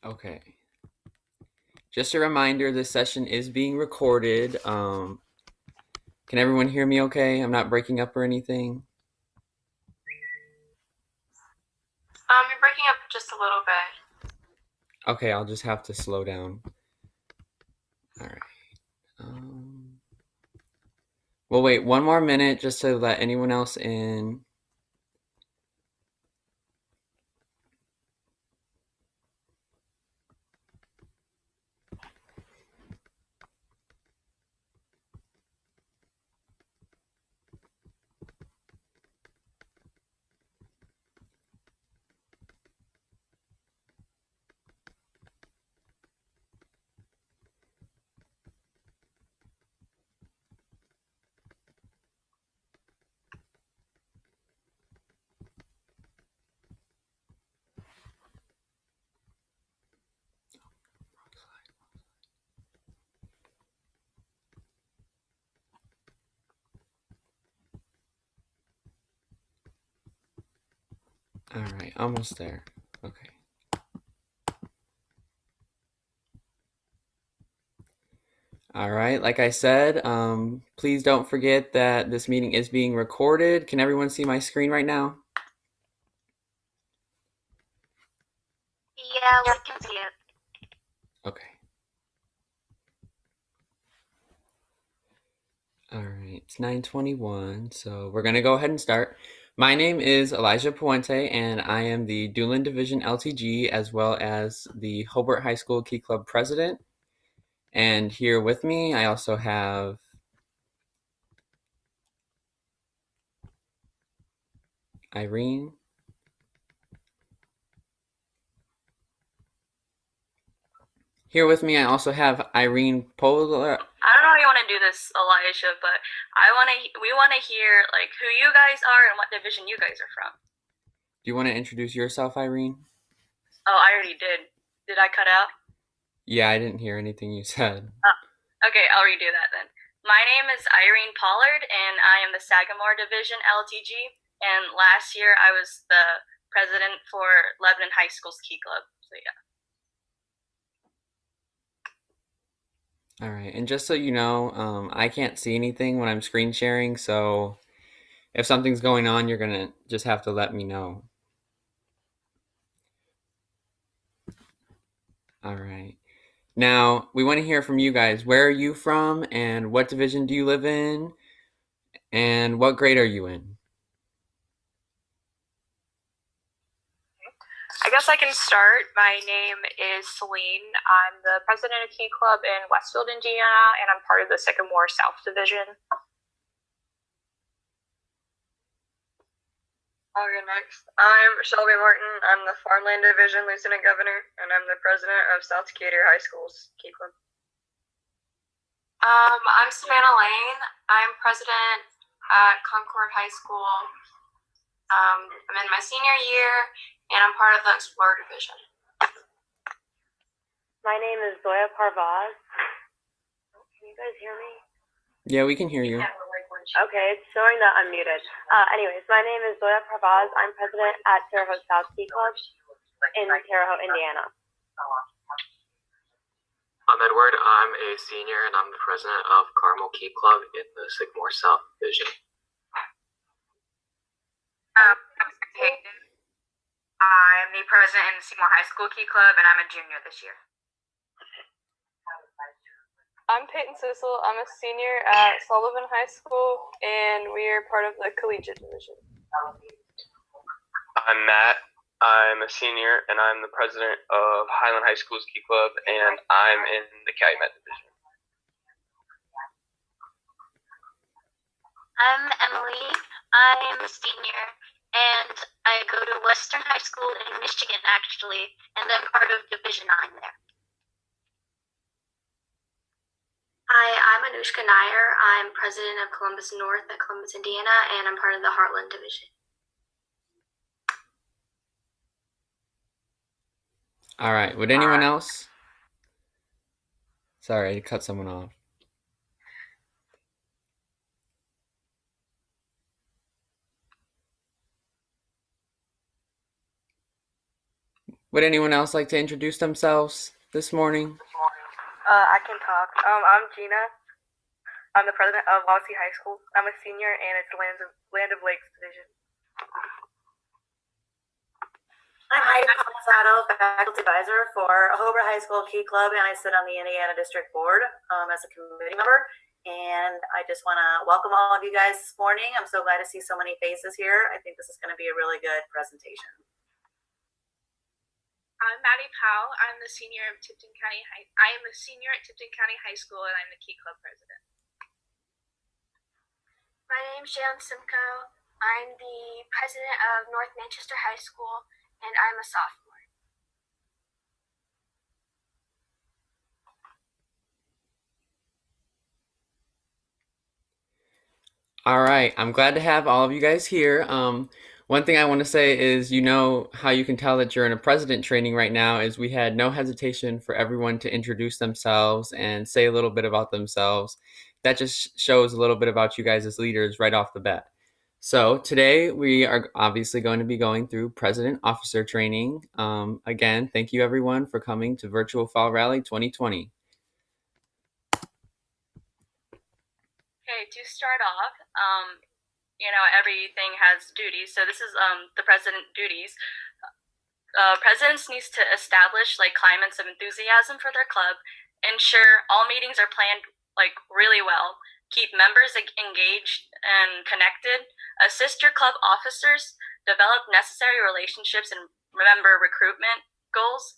Okay. Just a reminder, this session is being recorded. Can everyone hear me okay? I'm not breaking up or anything. You're breaking up just a little bit. Okay, I'll just have to slow down. All right. We'll wait one more minute just to let anyone else in. All right, almost there. Okay. All right, like I said, please don't forget that this meeting is being recorded. Can everyone see my screen right now? Yeah, we can see it. Okay. All right, it's 9:21, so we're going to go ahead and start. My name is Elijah Puente, and I am the Doolin Division LTG as well as the Hobart High School Key Club president. And here with me, I also have Irene. Here with me, I also have Irene Polar. I don't know how you want to do this, Elijah, but we want to hear like who you guys are and what division you guys are from. Do you want to introduce yourself, Irene? Oh, I already did. Did I cut out? Yeah, I didn't hear anything you said. Okay, I'll redo that then. My name is Irene Pollard, and I am the Sagamore Division LTG. And last year, I was the president for Lebanon High School's Key Club. So yeah. All right, and just so you know, I can't see anything when I'm screen sharing, so if something's going on, you're gonna just have to let me know. All right. Now, we want to hear from you guys. Where are you from, and what division do you live in, and what grade are you in? I guess I can start. My name is Celine. I'm the president of Key Club in Westfield, Indiana, and I'm part of the Sycamore South Division. I'll go next. I'm Shelby Martin. I'm the Farmland Division Lieutenant Governor, and I'm the president of South Decatur High School's Key Club. I'm Savannah Lane. I'm president at Concord High School. I'm in my senior year, and I'm part of the Explorer Division. My name is Zoya Parvaz. Can you guys hear me? Yeah, we can hear you. Okay, it's showing that I'm muted. Anyways, my name is Zoya Parvaz. I'm president at Terre Haute South Key Club in Terre Haute, Indiana. I'm Edward. I'm a senior, and I'm the president of Carmel Key Club in the Sycamore South Division. I'm the president in the Seymour High School Key Club, and I'm a junior this year. I'm Peyton Sissel. I'm a senior at Sullivan High School, and we are part of the Collegiate Division. I'm Matt. I'm a senior, and I'm the president of Highland High School's Key Club, and I'm in the Calumet Division. I'm Emily. I'm a senior, and I go to Western High School in Michigan, actually, and I'm part of Division 9 there. Hi, I'm Anushka Nair. I'm president of Columbus North at Columbus, Indiana, and I'm part of the Heartland Division. All right, would anyone else? Sorry, I cut someone off. Would anyone else like to introduce themselves this morning? I can talk. I'm Gina. I'm the president of Wawsee High School. I'm a senior, and it's Land of Lakes Division. I'm Heidi Palmisano, faculty advisor for Hobart High School Key Club, and I sit on the Indiana District Board as a committee member. And I just want to welcome all of you guys this morning. I'm so glad to see so many faces here. I think this is going to be a really good presentation. I'm Maddie Powell. I'm the senior of Tipton County High. I am a senior at Tipton County High School, and I'm the Key Club president. My name's Jalen Simcoe. I'm the president of North Manchester High School, and I'm a sophomore. All right, I'm glad to have all of you guys here. One thing I want to say is, you know how you can tell that you're in a president training right now is we had no hesitation for everyone to introduce themselves and say a little bit about themselves. That just shows a little bit about you guys as leaders right off the bat. So today we are obviously going to be going through President Officer Training. Again, thank you everyone for coming to Virtual Fall Rally 2020. Okay, to start off, everything has duties. So this is the president duties. Presidents needs to establish climates of enthusiasm for their club, ensure all meetings are planned really well, keep members engaged and connected, assist your club officers, develop necessary relationships and member recruitment goals,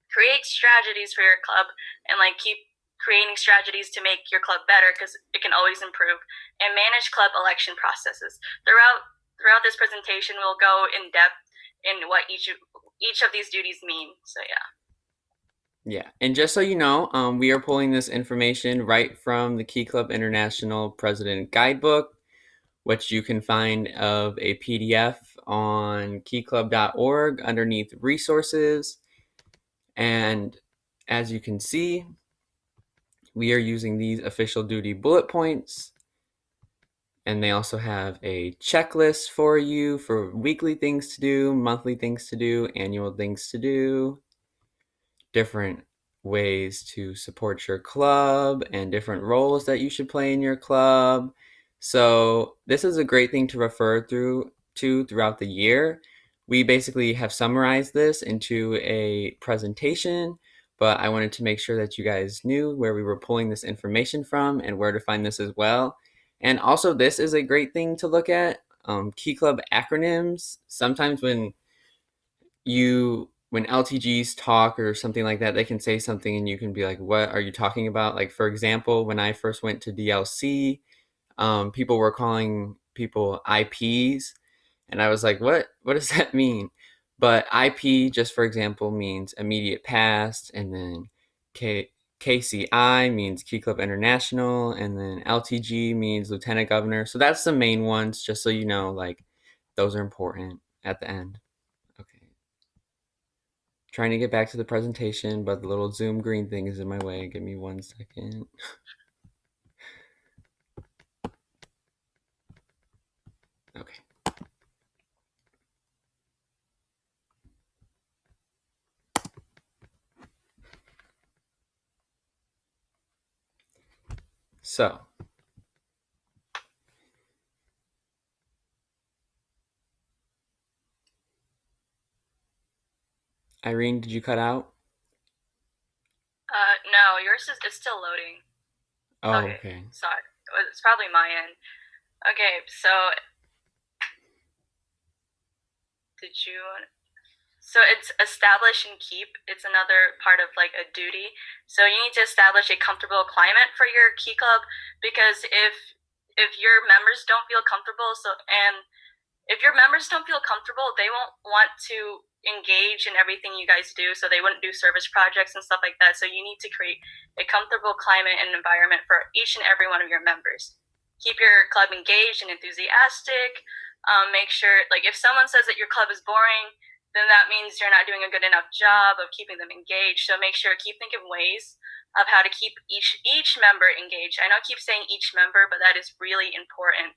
create strategies for your club, and keep creating strategies to make your club better because it can always improve, and manage club election processes. Throughout this presentation, we'll go in depth in what each of these duties mean. So yeah. Yeah, and just so you know, we are pulling this information right from the Key Club International President Guidebook, which you can find of a PDF on keyclub.org underneath resources. And as you can see, we are using these official duty bullet points. And they also have a checklist for you for weekly things to do, monthly things to do, annual things to do, different ways to support your club and different roles that you should play in your club. So this is a great thing to refer to throughout the year. We basically have summarized this into a presentation, but I wanted to make sure that you guys knew where we were pulling this information from and where to find this as well. And also this is a great thing to look at, Key Club acronyms. Sometimes when LTGs talk or something like that, they can say something and you can be like, what are you talking about? Like, for example, when I first went to DLC, people were calling people IPs. And I was like, what does that mean? But IP, just for example, means immediate past. And then KCI means Key Club International. And then LTG means Lieutenant Governor. So that's the main ones, just so you know, those are important at the end. Okay. Trying to get back to the presentation, but the little Zoom green thing is in my way. Give me 1 second. Okay. So, Irene, did you cut out? No, yours is still loading. Oh, okay. Sorry, it's probably my end. Okay, so So it's establish and keep. It's another part of a duty. So you need to establish a comfortable climate for your key club, because if your members don't feel comfortable, if your members don't feel comfortable, they won't want to engage in everything you guys do, so they wouldn't do service projects and stuff like that. So you need to create a comfortable climate and environment for each and every one of your members. Keep your club engaged and enthusiastic. Make sure, if someone says that your club is boring, then that means you're not doing a good enough job of keeping them engaged. So make sure, keep thinking ways of how to keep each member engaged. I know I keep saying each member, but that is really important,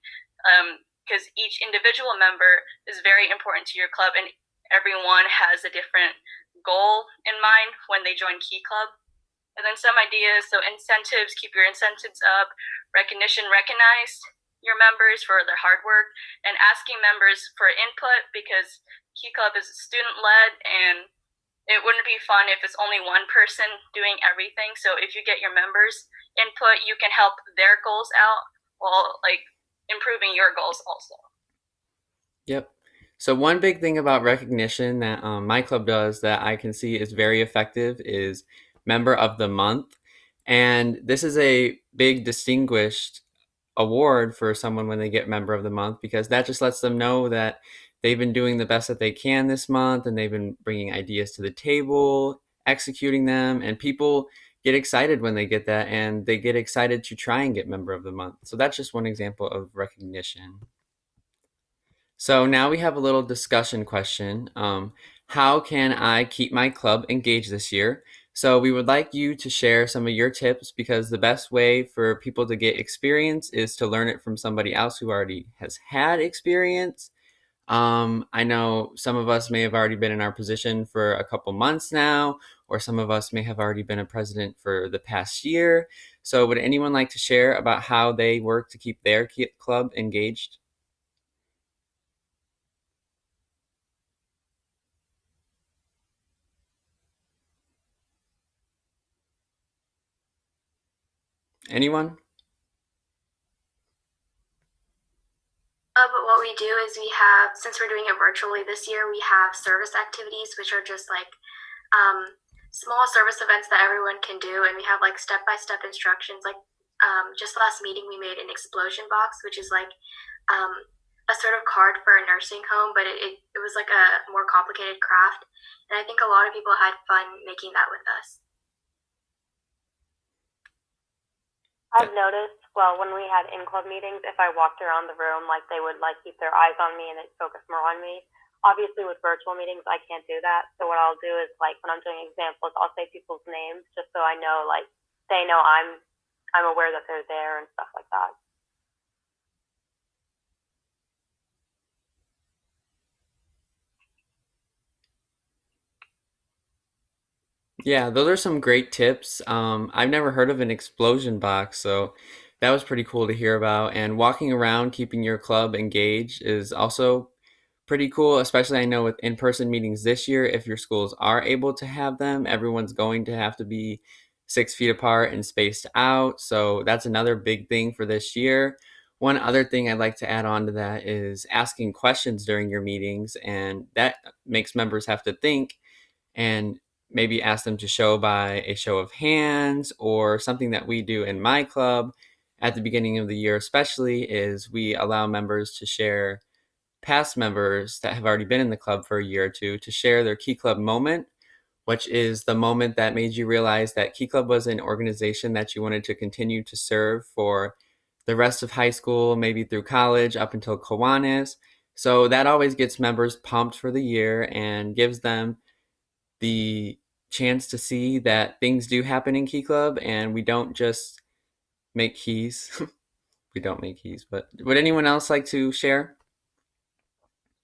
because each individual member is very important to your club, and everyone has a different goal in mind when they join Key Club. And then some ideas, so incentives, keep your incentives up, recognition, recognize your members for their hard work, and asking members for input because Key Club is student-led and it wouldn't be fun if it's only one person doing everything. So if you get your members' input, you can help their goals out while like improving your goals also. Yep. So one big thing about recognition that my club does that I can see is very effective is Member of the Month. And this is a big distinguished award for someone when they get Member of the Month, because that just lets them know that they've been doing the best that they can this month and they've been bringing ideas to the table, executing them, and people get excited when they get that and they get excited to try and get Member of the Month. So that's just one example of recognition. So now we have a little discussion question. How can I keep my club engaged this year? So we would like you to share some of your tips, because the best way for people to get experience is to learn it from somebody else who already has had experience. I know some of us may have already been in our position for a couple months now, or some of us may have already been a president for the past year. So would anyone like to share about how they work to keep their club engaged? Anyone? But what we do is we have, since we're doing it virtually this year, we have service activities, which are just like small service events that everyone can do. And we have like step-by-step instructions. Like just last meeting, we made an explosion box, which is like a sort of card for a nursing home, but it was like a more complicated craft. And I think a lot of people had fun making that with us. I've noticed, well, when we had in-club meetings, if I walked around the room, like they would like keep their eyes on me and they'd focus more on me. Obviously with virtual meetings, I can't do that. So what I'll do is like when I'm doing examples, I'll say people's names just so I know, like they know I'm aware that they're there and stuff like that. Yeah, those are some great tips. I've never heard of an explosion box, so that was pretty cool to hear about. And walking around, keeping your club engaged is also pretty cool, especially I know with in-person meetings this year, if your schools are able to have them, everyone's going to have to be 6 feet apart and spaced out. So that's another big thing for this year. One other thing I'd like to add on to that is asking questions during your meetings, and that makes members have to think and maybe ask them to show by a show of hands, or something that we do in my club at the beginning of the year especially is we allow members to share, past members that have already been in the club for a year or two, to share their Key Club moment, which is the moment that made you realize that Key Club was an organization that you wanted to continue to serve for the rest of high school, maybe through college up until Kiwanis. So that always gets members pumped for the year and gives them the chance to see that things do happen in Key Club and we don't just make keys. We don't make keys, but would anyone else like to share?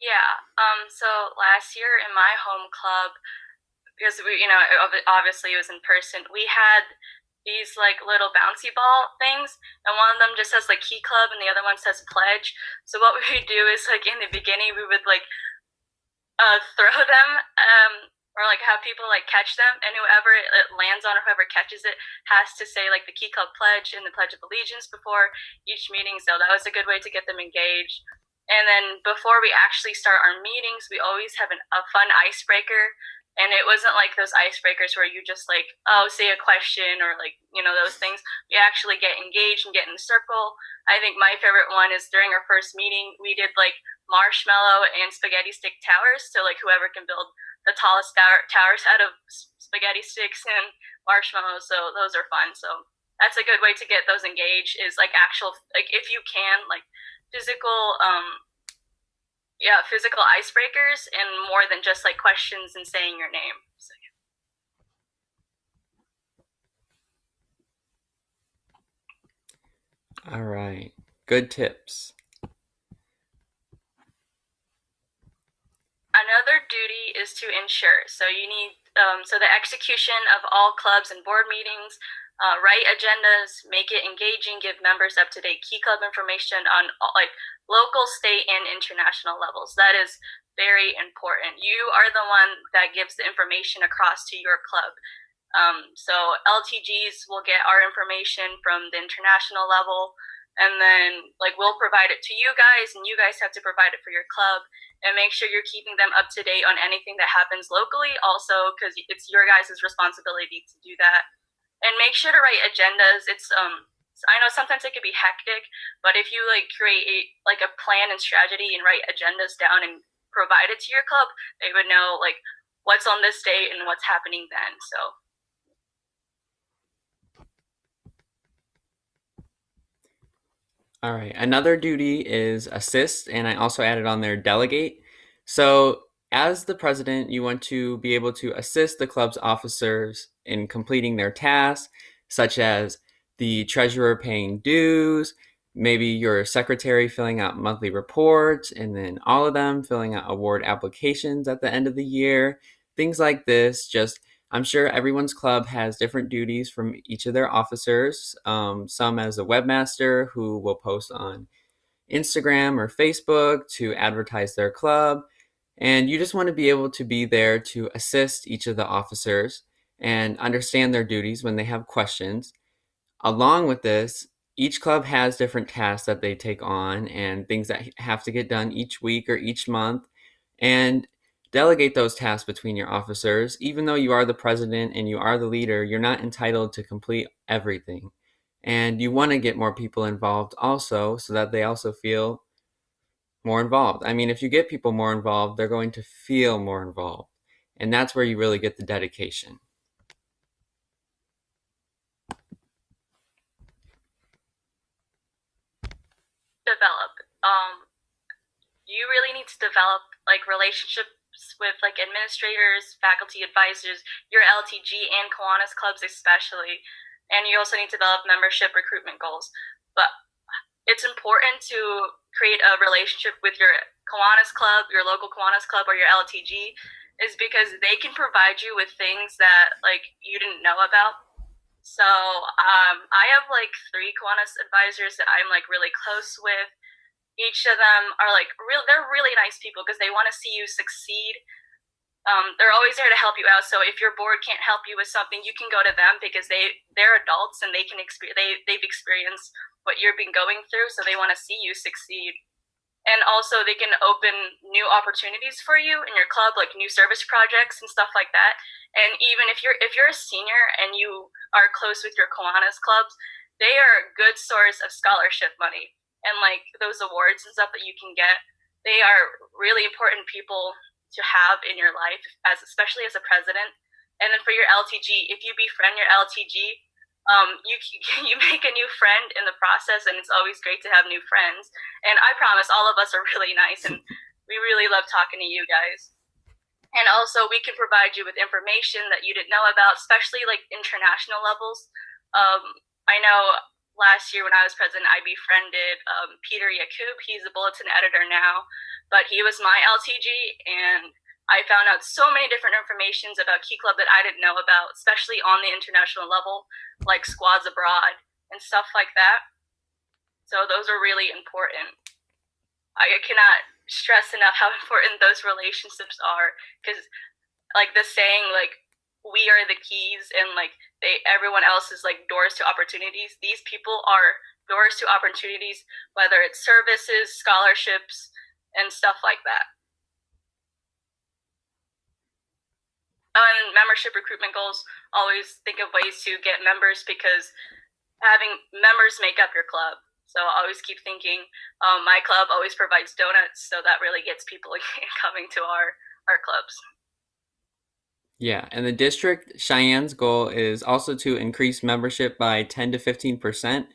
Yeah. So last year in my home club, because we, obviously it was in person, we had these like little bouncy ball things, and one of them just says like Key Club, and the other one says Pledge. So what we would do is like in the beginning we would like throw them, or like have people like catch them, and whoever it lands on or whoever catches it has to say like the Key Club Pledge and the Pledge of Allegiance before each meeting. So that was a good way to get them engaged. And then before we actually start our meetings, we always have a fun icebreaker. And it wasn't like those icebreakers where you just like, oh, say a question or like, those things. We actually get engaged and get in the circle. I think my favorite one is during our first meeting, we did like marshmallow and spaghetti stick towers. So like whoever can build the tallest towers out of spaghetti sticks and marshmallows. So those are fun. So that's a good way to get those engaged, is like actual, like if you can, like physical physical icebreakers, and more than just like questions and saying your name. So, yeah. All right, good tips. Another duty is to ensure. So you need so the execution of all clubs and board meetings, write agendas, make it engaging, give members up-to-date key club information on like local, state, and international levels. That is very important. You are the one that gives the information across to your club. So LTGs will get our information from the international level, and then like we'll provide it to you guys, and you guys have to provide it for your club, and make sure you're keeping them up to date on anything that happens locally also, because it's your guys' responsibility to do that. And make sure to write agendas. It's I know sometimes it can be hectic, but if you like create like a plan and strategy and write agendas down and provide it to your club, they would know like what's on this date and what's happening then. So All right. Another duty is assist, and I also added on there delegate. So, as the president, you want to be able to assist the club's officers in completing their tasks, such as the treasurer paying dues, maybe your secretary filling out monthly reports, and then all of them filling out award applications at the end of the year. Things like this. Just I'm sure everyone's club has different duties from each of their officers. Some as a webmaster who will post on Instagram or Facebook to advertise their club. And you just want to be able to be there to assist each of the officers and understand their duties when they have questions. Along with this, each club has different tasks that they take on and things that have to get done each week or each month. And delegate those tasks between your officers. Even though you are the president and you are the leader, you're not entitled to complete everything. And you want to get more people involved also so that they also feel more involved. I mean, if you get people more involved, they're going to feel more involved. And that's where you really get the dedication. develop. You really need to develop like relationships with like administrators, faculty advisors, your LTG and Kiwanis clubs especially, and you also need to develop membership recruitment goals. But it's important to create a relationship with your Kiwanis club, your local Kiwanis club, or your LTG, is because they can provide you with things that like you didn't know about. So I have like 3 Kiwanis advisors that I'm like really close with. Each of them are like they're really nice people because they want to see you succeed. They're always there to help you out. So if your board can't help you with something, you can go to them because they're adults and they can they've experienced what you've been going through, so they want to see you succeed. And also they can open new opportunities for you in your club, like new service projects and stuff like that. And even if you're a senior and you are close with your Kiwanis clubs, they are a good source of scholarship money. And like those awards and stuff that you can get, they are really important people to have in your life, especially as a president. And then for your LTG, if you befriend your LTG, you make a new friend in the process, and it's always great to have new friends. And I promise all of us are really nice, and we really love talking to you guys. And also we can provide you with information that you didn't know about, especially like international levels. I know last year when I was president, I befriended Peter Yakub. He's a bulletin editor now, but he was my LTG, and I found out so many different informations about Key Club that I didn't know about, especially on the international level, like squads abroad and stuff like that. So those are really important. I cannot stress enough how important those relationships are, because like the saying, like, we are the keys and like everyone else is like doors to opportunities. These people are doors to opportunities, whether it's services, scholarships, and stuff like that. And membership recruitment goals, always think of ways to get members, because having members make up your club. So always keep thinking, my club always provides donuts, so that really gets people coming to our clubs. Yeah, and the district Cheyenne's goal is also to increase membership by 10 to 15%,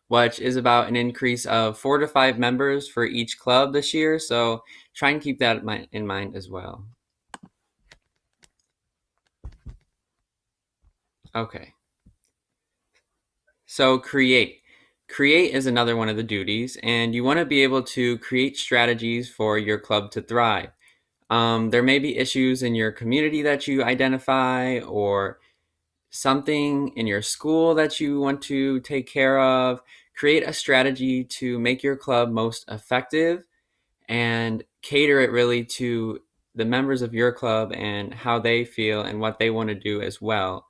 which is about an increase of 4 to 5 members for each club this year. So try and keep that in mind as well. Okay. So create. Create is another one of the duties, and you want to be able to create strategies for your club to thrive. There may be issues in your community that you identify, or something in your school that you want to take care of. Create a strategy to make your club most effective and cater it really to the members of your club and how they feel and what they want to do as well.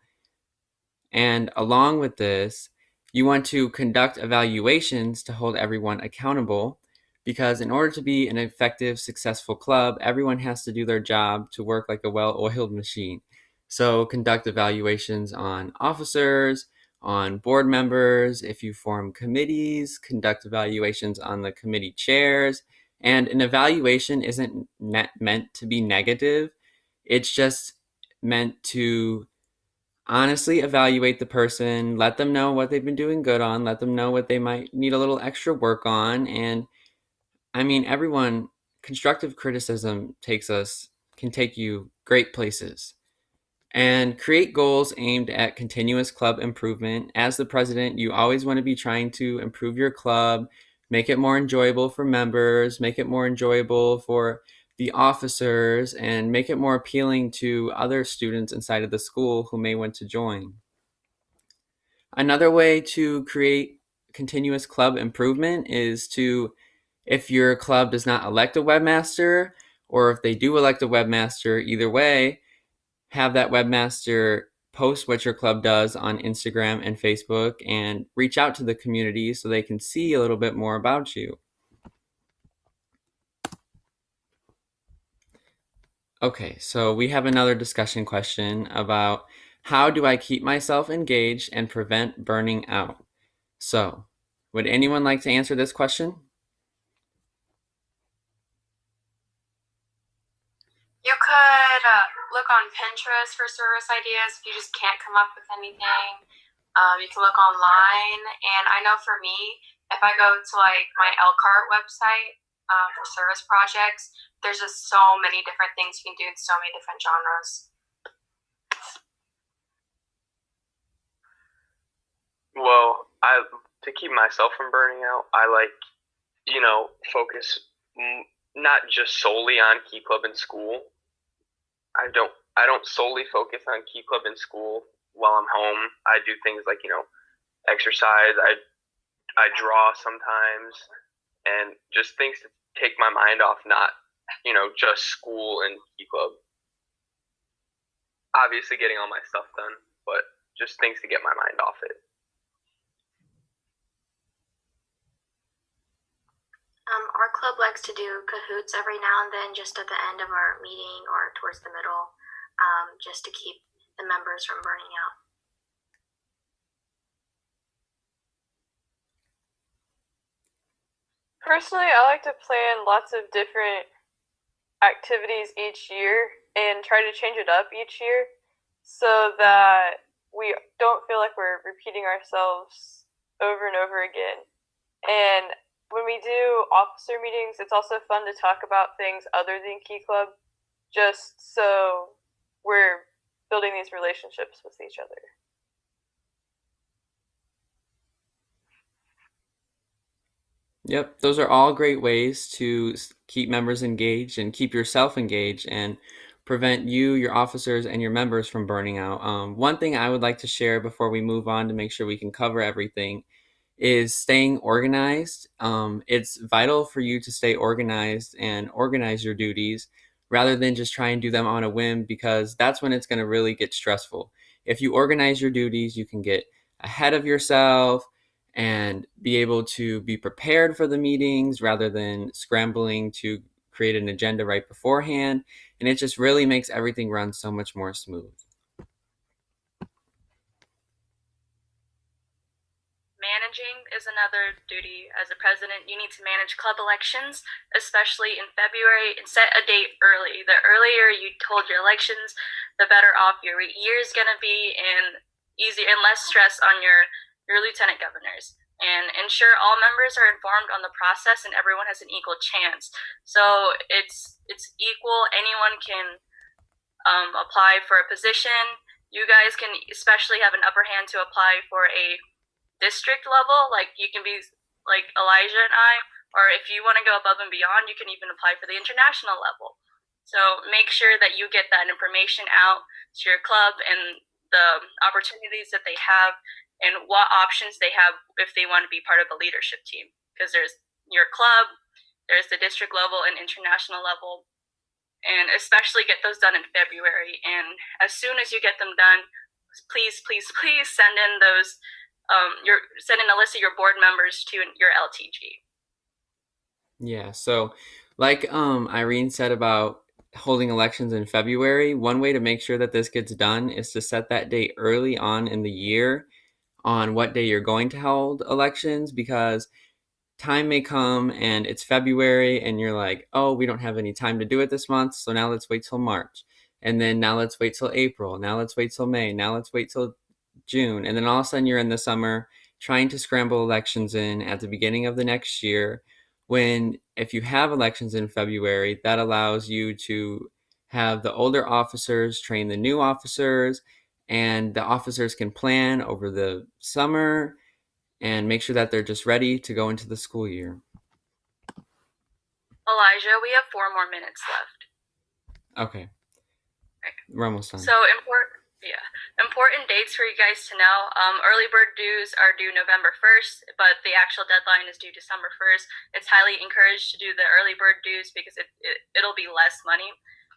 And along with this, you want to conduct evaluations to hold everyone accountable, because in order to be an effective, successful club, everyone has to do their job to work like a well-oiled machine. So conduct evaluations on officers, on board members. If you form committees, conduct evaluations on the committee chairs. And an evaluation isn't meant to be negative. It's just meant to honestly evaluate the person, let them know what they've been doing good on, let them know what they might need a little extra work on. And I mean, everyone, constructive criticism can take you great places. And create goals aimed at continuous club improvement. As the president, you always want to be trying to improve your club, make it more enjoyable for members, make it more enjoyable for the officers, and make it more appealing to other students inside of the school who may want to join. Another way to create continuous club improvement is to, if your club does not elect a webmaster, or if they do elect a webmaster, either way, have that webmaster post what your club does on Instagram and Facebook and reach out to the community so they can see a little bit more about you. Okay, so we have another discussion question about how do I keep myself engaged and prevent burning out? So, would anyone like to answer this question? You could look on Pinterest for service ideas if you just can't come up with anything. You can look online, and I know for me, if I go to like my Elkhart website for service projects, there's just so many different things you can do in so many different genres. Well, to keep myself from burning out, I like, focus not just solely on Key Club in school. I don't solely focus on Key Club in school while I'm home. I do things like, exercise. I draw sometimes, and just things to take my mind off, not, just school and Key Club. Obviously getting all my stuff done, but just things to get my mind off it. Our club likes to do cahoots every now and then, just at the end of our meeting or towards the middle, just to keep the members from burning out. Personally, I like to plan lots of different activities each year and try to change it up each year so that we don't feel like we're repeating ourselves over and over again. And when we do officer meetings, it's also fun to talk about things other than Key Club, just so we're building these relationships with each other. Yep, those are all great ways to keep members engaged and keep yourself engaged and prevent you, your officers, and your members from burning out. One thing I would like to share before we move on to make sure we can cover everything is staying organized. It's vital for you to stay organized and organize your duties rather than just try and do them on a whim, because that's when it's going to really get stressful. If you organize your duties, you can get ahead of yourself and be able to be prepared for the meetings rather than scrambling to create an agenda right beforehand. And it just really makes everything run so much more smooth. Managing is another duty. As a president, you need to manage club elections, especially in February, and set a date early. The earlier you hold your elections, the better off your year is going to be, and easier and less stress on your lieutenant governors. And ensure all members are informed on the process and everyone has an equal chance. So it's equal. Anyone can apply for a position. You guys can especially have an upper hand to apply for a district level. Like, you can be like Elijah and I, or if you want to go above and beyond, you can even apply for the international level. So make sure that you get that information out to your club and the opportunities that they have and what options they have if they want to be part of a leadership team. Because there's your club, there's the district level and international level, and especially get those done in February. And as soon as you get them done, please, please, please send in those send in a list of your board members to your LTG. Yeah, so like Irene said about holding elections in February, one way to make sure that this gets done is to set that date early on in the year on what day you're going to hold elections, because time may come and it's February and you're like, oh, we don't have any time to do it this month, so now let's wait till March. And then now let's wait till April. Now let's wait till May. Now let's wait till June. And then all of a sudden you're in the summer trying to scramble elections in at the beginning of the next year, when if you have elections in February, that allows you to have the older officers train the new officers, and the officers can plan over the summer and make sure that they're just ready to go into the school year. Elijah, we have 4 more minutes left. Okay. We're almost done. So important dates for you guys to know. Early bird dues are due November 1st, but the actual deadline is due December 1st. It's highly encouraged to do the early bird dues because it'll be less money.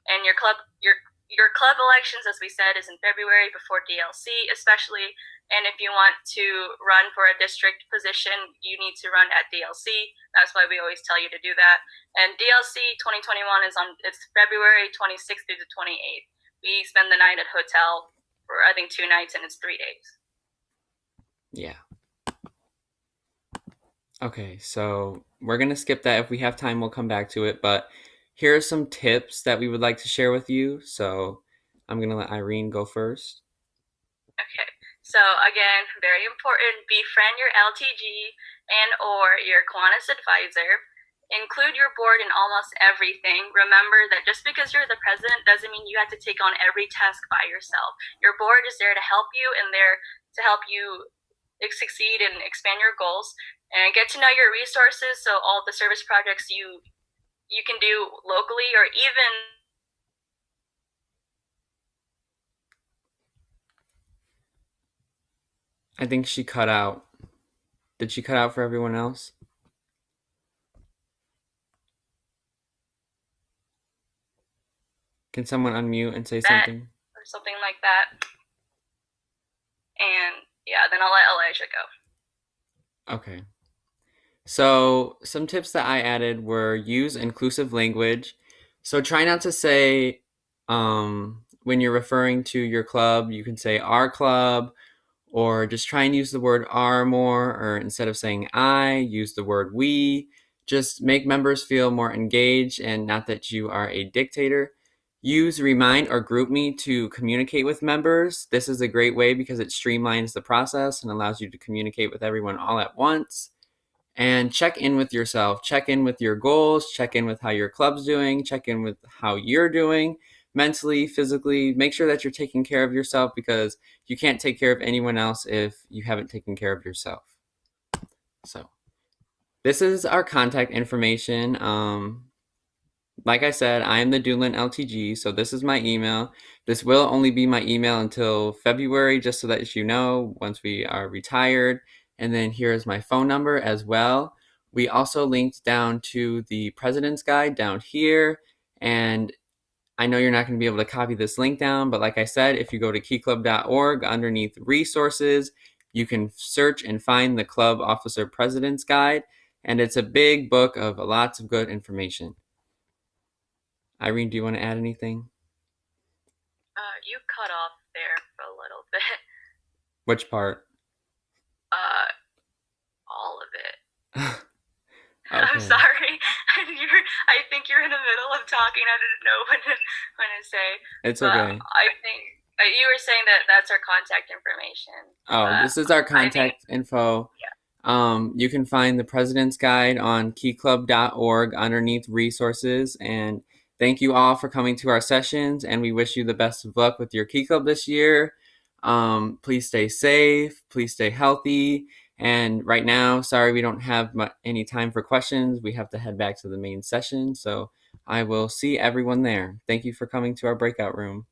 And your club elections, as we said, is in February before DLC, especially. And if you want to run for a district position, you need to run at DLC. That's why we always tell you to do that. And DLC 2021 it's February 26th through the 28th. We spend the night at hotel for I think 2 nights, and it's 3 days. Yeah. Okay, so we're gonna skip that. If we have time, we'll come back to it. But here are some tips that we would like to share with you. So I'm gonna let Irene go first. Okay. So again, very important, befriend your LTG and or your Kiwanis advisor. Include your board in almost everything. Remember that just because you're the president doesn't mean you have to take on every task by yourself. Your board is there to help you and there to help you succeed and expand your goals. And get to know your resources, so all the service projects you can do locally or even I think she cut out. Did she cut out for everyone else? Can someone unmute and say something? Or something like that. And yeah, then I'll let Elijah go. Okay. So some tips that I added were use inclusive language. So try not to say, when you're referring to your club, you can say our club, or just try and use the word our more, or instead of saying I, use the word we. Just make members feel more engaged and not that you are a dictator. Use remind or group me to communicate with members. This is a great way because it streamlines the process and allows you to communicate with everyone all at once. And check in with yourself. Check in with your goals. Check in with how your club's doing. Check in with how you're doing mentally, physically. Make sure that you're taking care of yourself, because you can't take care of anyone else if you haven't taken care of yourself. So this is our contact information. Like I said, I am the Doolin LTG, so this is my email. This will only be my email until February, just so that you know, once we are retired. And then here is my phone number as well. We also linked down to the President's Guide down here. And I know you're not going to be able to copy this link down, but like I said, if you go to keyclub.org underneath resources, you can search and find the Club Officer President's Guide. And it's a big book of lots of good information. Irene, do you want to add anything? You cut off there for a little bit. Which part? All of it. Okay. I'm sorry. I think you're in the middle of talking. I didn't know when to say. It's okay. I think you were saying that that's our contact information. Oh, this is our contact info. Yeah. You can find the President's Guide on keyclub.org underneath resources. And thank you all for coming to our sessions, and we wish you the best of luck with your Key Club this year. Please stay safe. Please stay healthy. And right now, sorry we don't have any time for questions. We have to head back to the main session. So I will see everyone there. Thank you for coming to our breakout room.